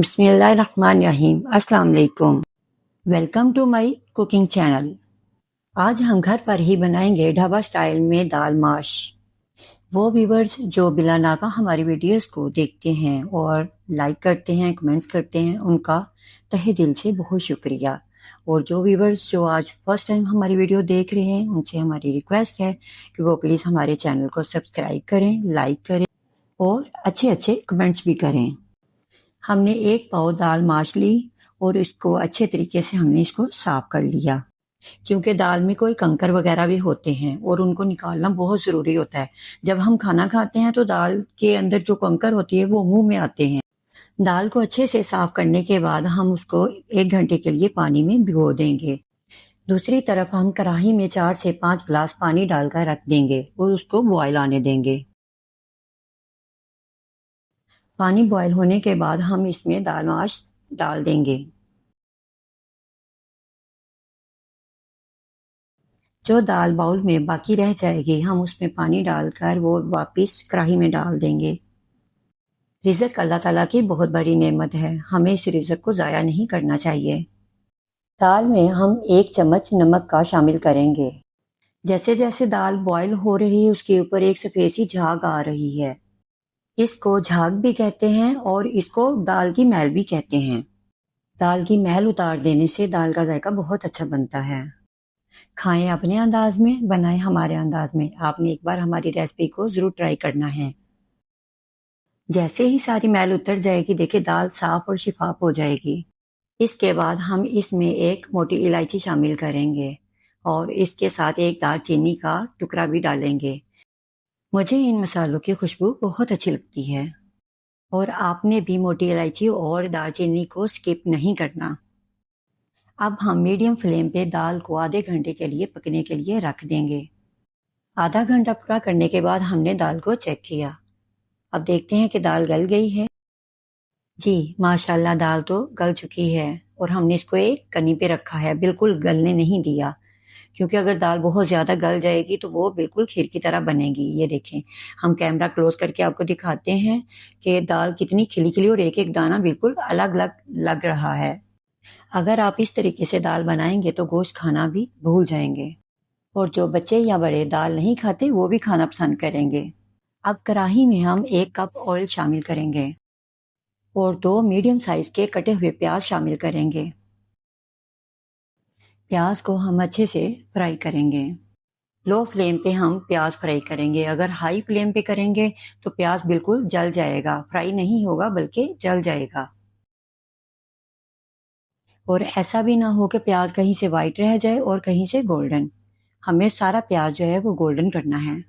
बिस्मिल्लाहिर्रहमानिर्रहीम। अस्सलाम वालेकुम। Welcome to my cooking channel. आज हम घर पर ही बनाएंगे ढाबा स्टाइल में दाल माश। वो व्यूवर्स जो बिला नागा हमारी वीडियोस को देखते हैं और लाइक करते हैं, कमेंट्स करते हैं, उनका तहे दिल से बहुत शुक्रिया। और जो व्यूवर्स जो आज फर्स्ट टाइम हमारी वीडियो देख रहे हैं, उनसे हमारी रिक्वेस्ट है कि वो प्लीज़ हमारे चैनल को सब्सक्राइब करें, लाइक करें और अच्छे अच्छे कमेंट्स भी करें। हमने एक पाव दाल माश ली और इसको अच्छे तरीके से हमने इसको साफ कर लिया, क्योंकि दाल में कोई कंकर वगैरह भी होते हैं और उनको निकालना बहुत ज़रूरी होता है। जब हम खाना खाते हैं तो दाल के अंदर जो कंकर होती है वो मुंह में आते हैं। दाल को अच्छे से साफ करने के बाद हम उसको 1 घंटे के लिए पानी में भिगो देंगे। दूसरी तरफ हम कढ़ाई में 4 से 5 गिलास पानी डालकर रख देंगे और उसको बॉयल आने देंगे। पानी बॉयल होने के बाद हम इसमें दाल माश डाल देंगे। जो दाल बाउल में बाकी रह जाएगी हम उसमें पानी डालकर वो वापस कढ़ाई में डाल देंगे। रिज़्क अल्लाह ताला की बहुत बड़ी नेमत है, हमें इस रिज़्क को ज़ाया नहीं करना चाहिए। दाल में हम 1 चम्मच नमक का शामिल करेंगे। जैसे जैसे दाल बॉयल हो रही है उसके ऊपर एक सफ़ेद सी झाग आ रही है। इसको झाग भी कहते हैं और इसको दाल की मैल भी कहते हैं। दाल की मैल उतार देने से दाल का जायका बहुत अच्छा बनता है। खाएं अपने अंदाज में, बनाएं हमारे अंदाज में। आपने एक बार हमारी रेसिपी को ज़रूर ट्राई करना है। जैसे ही सारी मैल उतर जाएगी, देखिए दाल साफ और शिफाफ हो जाएगी। इसके बाद हम इसमें एक मोटी इलायची शामिल करेंगे और इसके साथ एक दालचीनी का टुकड़ा भी डालेंगे। मुझे इन मसालों की खुशबू बहुत अच्छी लगती है और आपने भी मोटी इलायची और दालचीनी को स्किप नहीं करना। अब हम मीडियम फ्लेम पे दाल को आधे घंटे के लिए पकने के लिए रख देंगे। आधा घंटा पूरा करने के बाद हमने दाल को चेक किया। अब देखते हैं कि दाल गल गई है। जी माशाल्लाह, दाल तो गल चुकी है और हमने इसको एक कनी पे रखा है, बिल्कुल गलने नहीं दिया, क्योंकि अगर दाल बहुत ज़्यादा गल जाएगी तो वो बिल्कुल खीर की तरह बनेगी। ये देखें, हम कैमरा क्लोज करके आपको दिखाते हैं कि दाल कितनी खिली खिली और एक एक दाना बिल्कुल अलग अलग लग रहा है। अगर आप इस तरीके से दाल बनाएंगे तो गोश्त खाना भी भूल जाएंगे और जो बच्चे या बड़े दाल नहीं खाते वो भी खाना पसंद करेंगे। अब कढ़ाई में हम 1 कप ऑयल शामिल करेंगे और 2 मीडियम साइज के कटे हुए प्याज शामिल करेंगे। प्याज को हम अच्छे से फ्राई करेंगे। लो फ्लेम पे हम प्याज फ्राई करेंगे। अगर हाई फ्लेम पे करेंगे तो प्याज बिल्कुल जल जाएगा, फ्राई नहीं होगा बल्कि जल जाएगा। और ऐसा भी ना हो कि प्याज कहीं से वाइट रह जाए और कहीं से गोल्डन। हमें सारा प्याज जो है वो गोल्डन करना है।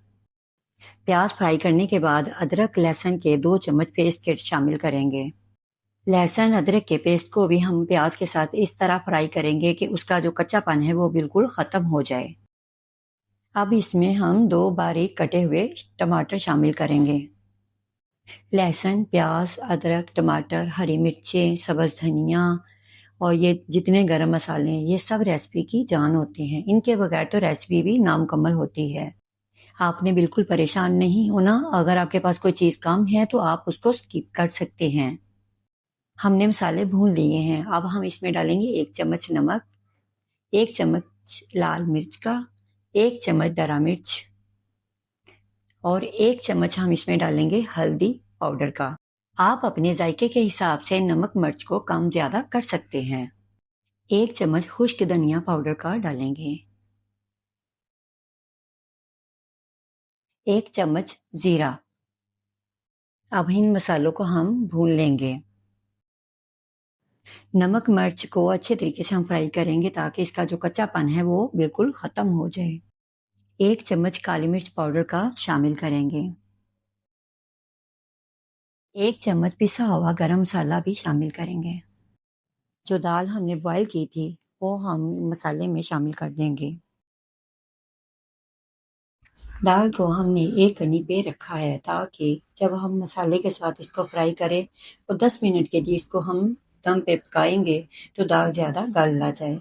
प्याज फ्राई करने के बाद अदरक लहसुन के 2 चम्मच पेस्ट के शामिल करेंगे। लहसुन अदरक के पेस्ट को भी हम प्याज के साथ इस तरह फ्राई करेंगे कि उसका जो कच्चापन है वो बिल्कुल ख़त्म हो जाए। अब इसमें हम 2 बारीक कटे हुए टमाटर शामिल करेंगे। लहसुन, प्याज, अदरक, टमाटर, हरी मिर्चें, सब्ज़ धनिया और ये जितने गरम मसाले हैं, ये सब रेसिपी की जान होते हैं। इनके बगैर तो रेसिपी भी नामुकम्मल होती है। आपने बिल्कुल परेशान नहीं होना। अगर आपके पास कोई चीज़ कम है तो आप उसको स्किप कर सकते हैं। हमने मसाले भून लिए हैं। अब हम इसमें डालेंगे 1 चम्मच नमक, 1 चम्मच लाल मिर्च का, 1 चम्मच दरा मिर्च और 1 चम्मच हम इसमें डालेंगे हल्दी पाउडर का। आप अपने जायके के हिसाब से नमक मिर्च को कम ज़्यादा कर सकते हैं। 1 चम्मच खुश्क धनिया पाउडर का डालेंगे। 1 चम्मच ज़ीरा। अब इन मसालों को हम भून लेंगे। नमक मिर्च को अच्छे तरीके से हम फ्राई करेंगे ताकि इसका जो कच्चापन है वो बिल्कुल ख़त्म हो जाए। 1 चम्मच काली मिर्च पाउडर का शामिल करेंगे। 1 चम्मच पिसा हुआ गरम मसाला भी शामिल करेंगे। जो दाल हमने बॉयल की थी वो हम मसाले में शामिल कर देंगे। दाल को हमने एक कनी पे रखा है ताकि जब हम मसाले के साथ इसको फ्राई करें तो 10 मिनट के लिए इसको हम दम पे पकाएंगे तो दाल ज़्यादा गल ना जाए।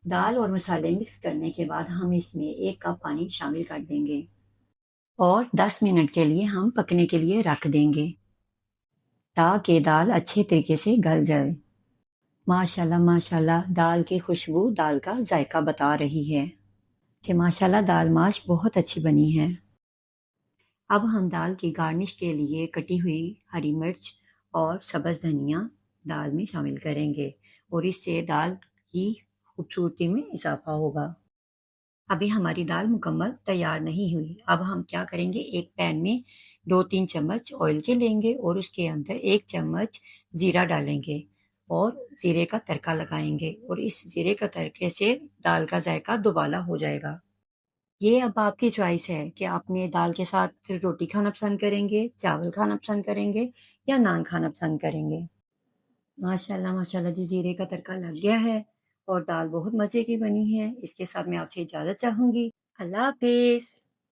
दाल और मसाले मिक्स करने के बाद हम इसमें 1 कप पानी शामिल कर देंगे और 10 मिनट के लिए हम पकने के लिए रख देंगे। ताकि दाल अच्छे तरीके से गल जाए। माशाल्लाह माशाल्लाह, दाल की खुशबू दाल का जायका बता रही है कि माशाल्लाह दाल माश बहुत अच्छी बनी है। अब हम दाल की गार्निश के लिए कटी हुई हरी मिर्च और सब्ज़ धनिया दाल में शामिल करेंगे और इससे दाल की खूबसूरती में इजाफा होगा। अभी हमारी दाल मुकम्मल तैयार नहीं हुई। अब हम क्या करेंगे, एक पैन में 2-3 चम्मच ऑयल के लेंगे और उसके अंदर 1 चम्मच ज़ीरा डालेंगे और ज़ीरे का तड़का लगाएंगे और इस ज़ीरे का तड़के से दाल का जायका दुबाला हो जाएगा। ये अब आपकी चॉइस है कि आपने दाल के साथ रोटी खाना पसंद करेंगे, चावल खाना पसंद करेंगे या नान खाना पसंद करेंगे। माशाल्लाह माशाल्लाह जी, जीरे का तड़का लग गया है और दाल बहुत मज़े की बनी है। इसके साथ मैं आपसे इजाज़त चाहूँगी। अल्लाह हाफ़िज़।